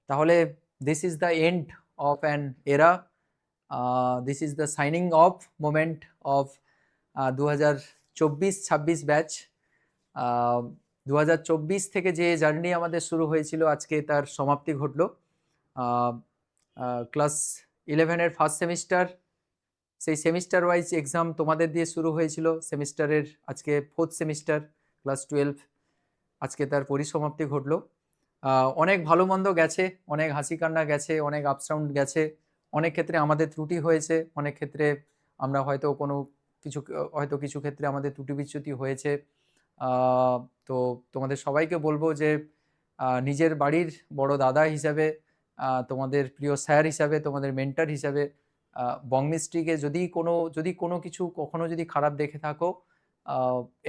তাহলে this is the end of an era, this is the signing off moment of 2024-26 batch. 2024 থেকে যে journey আমাদের শুরু হয়েছিল আজকে তার সমাপ্তি ঘটলো। ক্লাস 11-এর ফার্স্ট সেমিস্টার, সেই সেমিস্টার ওয়াইজ এক্সাম তোমাদের দিয়ে শুরু হয়েছিল। সেমিস্টারের আজকে ফোর্থ সেমিস্টার ক্লাস 12, আজকে তার পরিসমাপ্তি ঘটলো। অনেক ভালো মন্দ গেছে, অনেক হাসি কান্না গেছে, অনেক আপস ডাউন গেছে, অনেক ক্ষেত্রে আমাদের ত্রুটি হয়েছে, অনেক ক্ষেত্রে আমরা হয়তো কিছু ক্ষেত্রে আমাদের ত্রুটি বিচ্যুতি হয়েছে। তো তোমাদের সবাইকে বলবো যে নিজের বাড়ির বড় দাদা হিসাবে, তোমাদের প্রিয় স্যার হিসাবে, তোমাদের মেন্টর হিসাবে বংমিস্ট্রিকে যদি কোনো কিছু কখনো যদি খারাপ দেখে থাকো,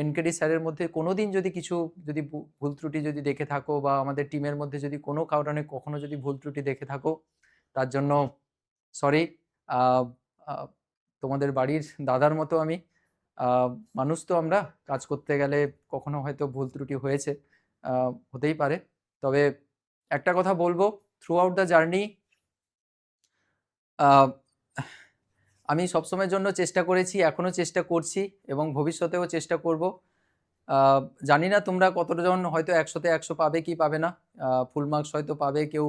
এনকেডি স্যারের মধ্যে কোনোদিন যদি ভুল ত্রুটি যদি দেখে থাকো, বা আমাদের টিমের মধ্যে যদি কোনো কারণে কখনো যদি ভুল ত্রুটি দেখে থাকো, তার জন্য সরি। তোমাদের বাড়ির দাদার মতো আমি, মানুষ তো আমরা, কাজ করতে গেলে কখনো হয়তো ভুল ত্রুটি হয়েছে, হতেই পারে। তবে একটা কথা বলবো, থ্রু আউট দ্য জার্নি আমি সবসময়ের জন্য চেষ্টা করেছি, এখনও চেষ্টা করছি এবং ভবিষ্যতেও চেষ্টা করব। জানি না তোমরা কতজন হয়তো 100-তে 100 পাবে কি পাবে না, ফুল মার্কস হয়তো পাবে, কেউ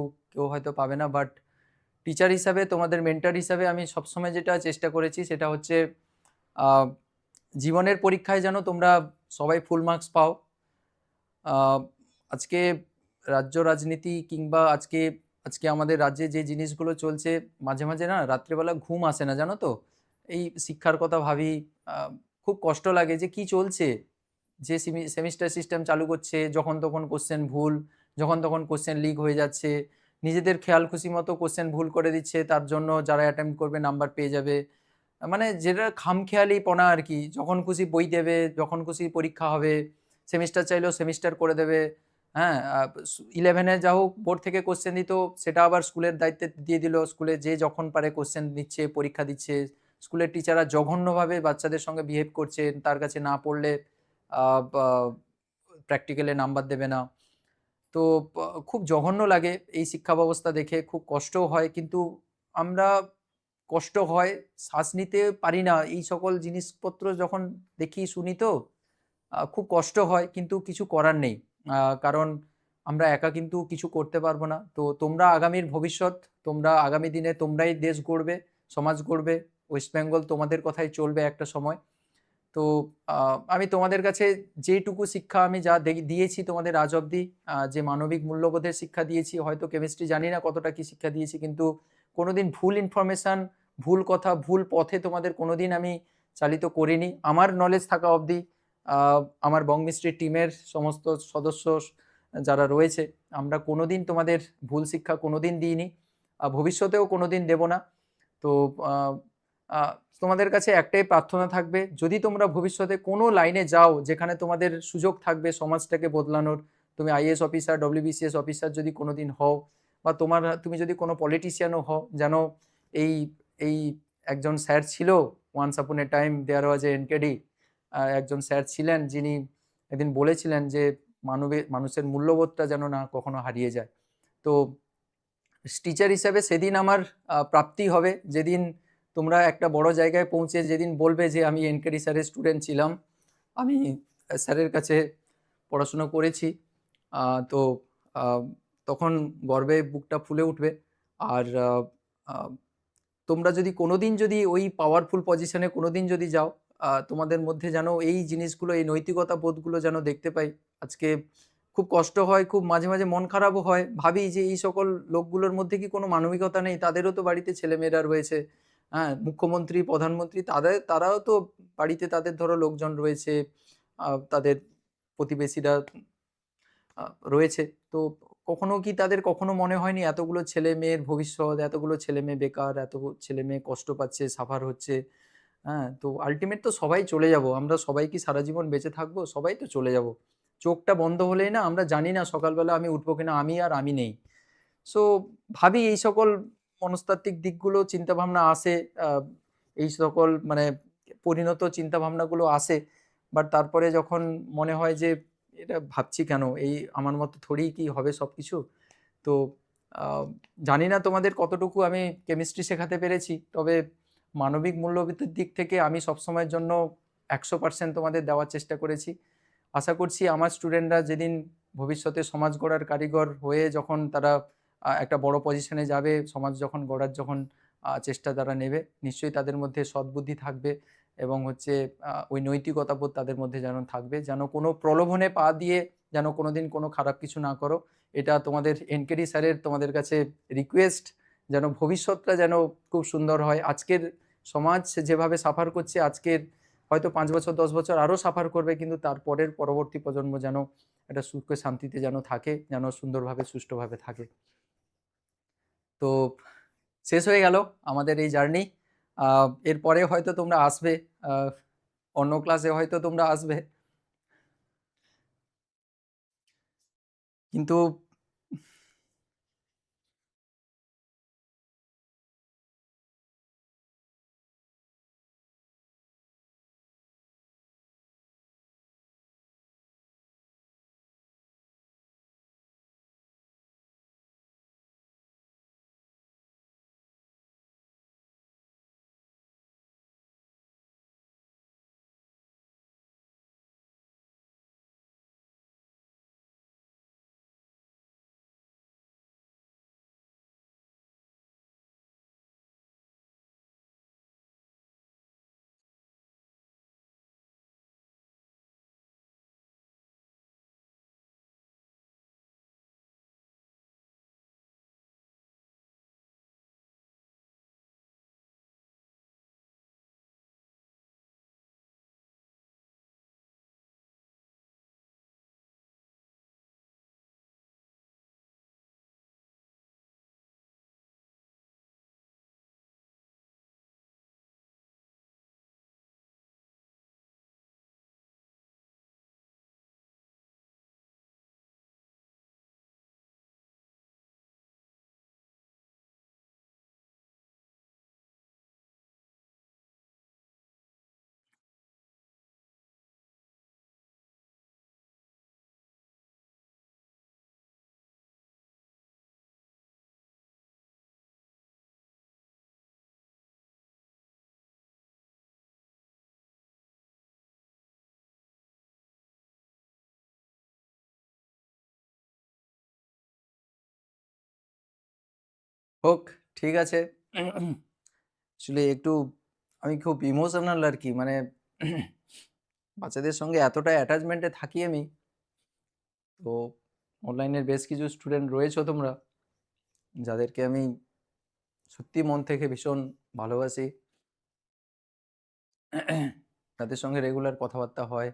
হয়তো পাবে না, বাট টিচার হিসাবে, তোমাদের মেন্টর হিসাবে আমি সবসময় যেটা চেষ্টা করেছি সেটা হচ্ছে জীবনের পরীক্ষায় যেন তোমরা সবাই ফুল মার্কস পাও। আজকে রাজ্য রাজনীতি কিংবা আজকে আমাদের রাজ্যে যে জিনিসগুলো চলছে, মাঝে মাঝে না রাত্রেবেলা ঘুম আসে না, জানো তো। এই শিক্ষার কথা ভাবি, খুব কষ্ট লাগে যে কি চলছে, যে সেমিস্টার সিস্টেম চালু করছে, যখন তখন কোশ্চেন ভুল, যখন তখন কোশ্চেন লিক হয়ে যাচ্ছে, নিজেদের খেয়াল খুশি মতো কোশ্চেন ভুল করে দিচ্ছে, তার জন্য যারা অ্যাটেম্প্ট করবে নাম্বার পেয়ে যাবে। মানে যেটা খামখেয়ালিপনা আর কি, যখন খুশি বই দেবে, যখন খুশি পরীক্ষা হবে, সেমিস্টার চাইলেও সেমিস্টার করে দেবে। হ্যাঁ, 11-এ যা হোক বোর্ড থেকে কোশ্চেন দিত, সেটা আবার স্কুলের দায়িত্বে দিয়ে দিল, স্কুলে যে যখন পারে কোশ্চেন দিচ্ছে, পরীক্ষা দিচ্ছে। স্কুলের টিচাররা জঘন্যভাবে বাচ্চাদের সঙ্গে বিহেভ করছে, তার কাছে না পড়লে প্র্যাকটিক্যালে নাম্বার দেবে না। তো খুব জঘন্য লাগে এই শিক্ষা ব্যবস্থা দেখে, খুব কষ্টও হয়, কিন্তু আমরা কষ্ট হয়, শ্বাস নিতে পারি না এই সকল জিনিসপত্র যখন দেখি শুনি, তো খুব কষ্ট হয়, কিন্তু কিছু করার নেই, কারণ আমরা একা কিন্তু কিছু করতে পারবো না। তো তোমরা আগামীর ভবিষ্যৎ, তোমরা আগামী দিনে তোমরাই দেশ গড়বে, সমাজ গড়বে, ওয়েস্ট বেঙ্গল তোমাদের কথাই চলবে একটা সময়। তো আমি তোমাদের কাছে যেটুকু শিক্ষা আমি যা দিয়েছি তোমাদের আজ অবধি, যে মানবিক মূল্যবোধের শিক্ষা দিয়েছি, হয়তো কেমিস্ট্রি জানি না কতটা কি শিক্ষা দিয়েছি, কিন্তু কোনোদিন ভুল ইনফরমেশন, ভুল কথা, ভুল পথে তোমাদের কোনোদিন আমি চালিত করিনি আমার নলেজ থাকা অবধি। আমার বংমিস্ট্রি টিমের সমস্ত সদস্য যারা রয়েছে, আমরা কোনোদিন তোমাদের ভুল শিক্ষা কোনোদিন দিইনি, ভবিষ্যতেও কোনোদিন দেব না। তো তোমাদের কাছে একটাই প্রার্থনা থাকবে, যদি তোমরা ভবিষ্যতে কোনো লাইনে যাও যেখানে তোমাদের সুযোগ থাকবে সমাজটাকে বদলানোর, তুমি আইএএস অফিসার, ডব্লিউবিসিএস অফিসার যদি কোনোদিন হও, বা তুমি যদি কোনো পলিটিশিয়ানও হও, যেন এই এই একজন স্যার ছিল, ওয়ান্স আপন এ টাইম দেয়ার ওয়াজ এ এনকেডি, একজন স্যার ছিলেন যিনি একদিন বলেছিলেন যে মানুষের মূল্যবোধটা যেন না কখনো হারিয়ে যায়। তো টিচার হিসাবে সেদিন আমার প্রাপ্তি হবে, যেদিন তোমরা একটা বড় জায়গায় পৌঁছে যেদিন বলবে যে আমি এনকেডি স্যারের স্টুডেন্ট ছিলাম, আমি স্যারের কাছে পড়াশুনো করেছি। তো তখন গর্বে বুকটা ফুলে উঠবে। আর তোমরা যদি কোনোদিন যদি ওই পাওয়ারফুল পজিশনে কোনোদিন যদি যাও, তোমাদের মধ্যে যেন এই জিনিসগুলো, এই নৈতিকতা বোধগুলো যেন দেখতে পাই। আজকে খুব কষ্ট হয়, খুব মাঝে মাঝে মন খারাপও হয়, ভাবি যে এই সকল লোকগুলোর মধ্যে কি কোনো মানবিকতা নেই? তাদেরও তো বাড়িতে ছেলেমেয়েরা রয়েছে, হ্যাঁ, মুখ্যমন্ত্রী, প্রধানমন্ত্রী, তারাও তো বাড়িতে তাদের ধরো লোকজন রয়েছে, তাদের প্রতিবেশীরা রয়েছে। তো কখনো মনে হয়নি এতগুলো ছেলে মেয়ের ভবিষ্যৎ, এতগুলো ছেলে মেয়ে বেকার, এত ছেলে মেয়ে কষ্ট পাচ্ছে, সাফার হচ্ছে? হ্যাঁ, তো আলটিমেট তো সবাই চলে যাব, আমরা সবাই কি সারা জীবন বেঁচে থাকবো? সবাই তো চলে যাব। চোখটা বন্ধ হলেই না আমরা জানি না সকালবেলা আমি উঠবো কিনা, আমি নেই। সো ভাবি এই সকল মনস্তাত্ত্বিক দিকগুলো, চিন্তাভাবনা আসে, এই সকল মানে পরিণত চিন্তাভাবনাগুলো আসে, বাট তারপরে যখন মনে হয় যে এটা ভাবছি কেন, এই আমার মতো থোড়ি কি হবে সব কিছু। তো আহ, জানি না তোমাদের কতটুকু আমি কেমিস্ট্রি শেখাতে পেরেছি, তবে মানবিক মূল্যবোধের দিক থেকে আমি সবসময়ের জন্য 100% তোমাদের দেওয়ার চেষ্টা করেছি। আশা করছি আমার স্টুডেন্টরা যেদিন ভবিষ্যতে সমাজ গড়ার কারিগর হয়ে যখন তারা একটা বড় পজিশনে যাবে, সমাজ যখন গড়ার যখন চেষ্টা তারা নেবে, নিশ্চয়ই তাদের মধ্যে সদ্বুদ্ধি থাকবে এবং হচ্ছে ওই নৈতিকতাবোধ তাদের মধ্যে যেন থাকবে, যেন কোনো প্রলোভনে পা দিয়ে যেন কোনোদিন কোনো খারাপ কিছু না করো। এটা তোমাদের এনকেডি স্যারের তোমাদের কাছে রিকোয়েস্ট, যেন ভবিষ্যৎটা যেন খুব সুন্দর হয়। আজকের সমাজ যেভাবে সাফার করছে, আজকের হয়তো 5 বছর 10 বছর আরও সাফার করবে, কিন্তু তারপরের পরবর্তী প্রজন্ম যেন একটা সুখে শান্তিতে যেন থাকে, যেন সুন্দরভাবে সুষ্ঠুভাবে থাকে। তো শেষ হয়ে গেল আমাদের এই জার্নি। এরপরে হয়তো তোমরা আসবে, আহ, অন্য ক্লাসে হয়তো তোমরা আসবে, কিন্তু হোক, ঠিক আছে। আসলে একটু আমি খুব ইমোশনাল আর কি, মানে বাচ্চাদের সঙ্গে এতটা অ্যাটাচমেন্টে থাকি আমি। তো অনলাইনের বেশ কিছু স্টুডেন্ট রয়েছো তোমরা, যাদেরকে আমি সত্যি মন থেকে ভীষণ ভালোবাসি। তাদের সঙ্গে রেগুলার কথাবার্তা হয়।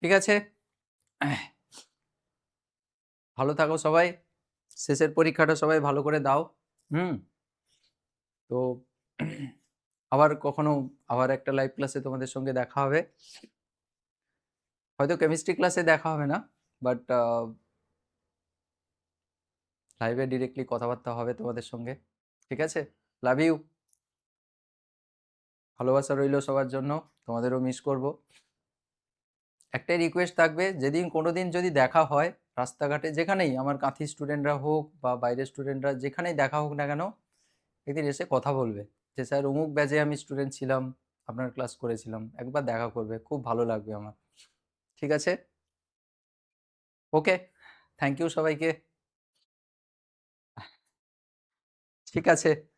ঠিক আছে? ভালো থাকো সবাই। শেষের পরীক্ষাটা সবাই ভালো করে দাও। হুম? তো আবার কখনো আবার একটা লাইভ ক্লাসে তোমাদের সঙ্গে দেখা হবে। হয়তো কেমিস্ট্রি ক্লাসে দেখা হবে না, বাট লাইভে ডিরেক্টলি কথাবার্তা হবে তোমাদের সঙ্গে। ঠিক আছে? Love you. ভালোবাসা রইলো সবার জন্য। তোমাদেরও মিস করব। একটাই রিকোয়েস্ট থাকবে, যেদিন কোনোদিন যদি দেখা হয় রাস্তাঘাটে, যেখানেই, আমার কাঁথি স্টুডেন্টরা হোক বা বাইরের স্টুডেন্টরা, যেখানেই দেখা হোক না কেন, একদিন এসে কথা বলবে যে স্যার অমুক ব্যাচে আমি স্টুডেন্ট ছিলাম, আপনার ক্লাস করেছিলাম, একবার দেখা করবে, খুব ভালো লাগবে আমার। ঠিক আছে? ওকে, থ্যাংক ইউ সবাইকে। ঠিক আছে।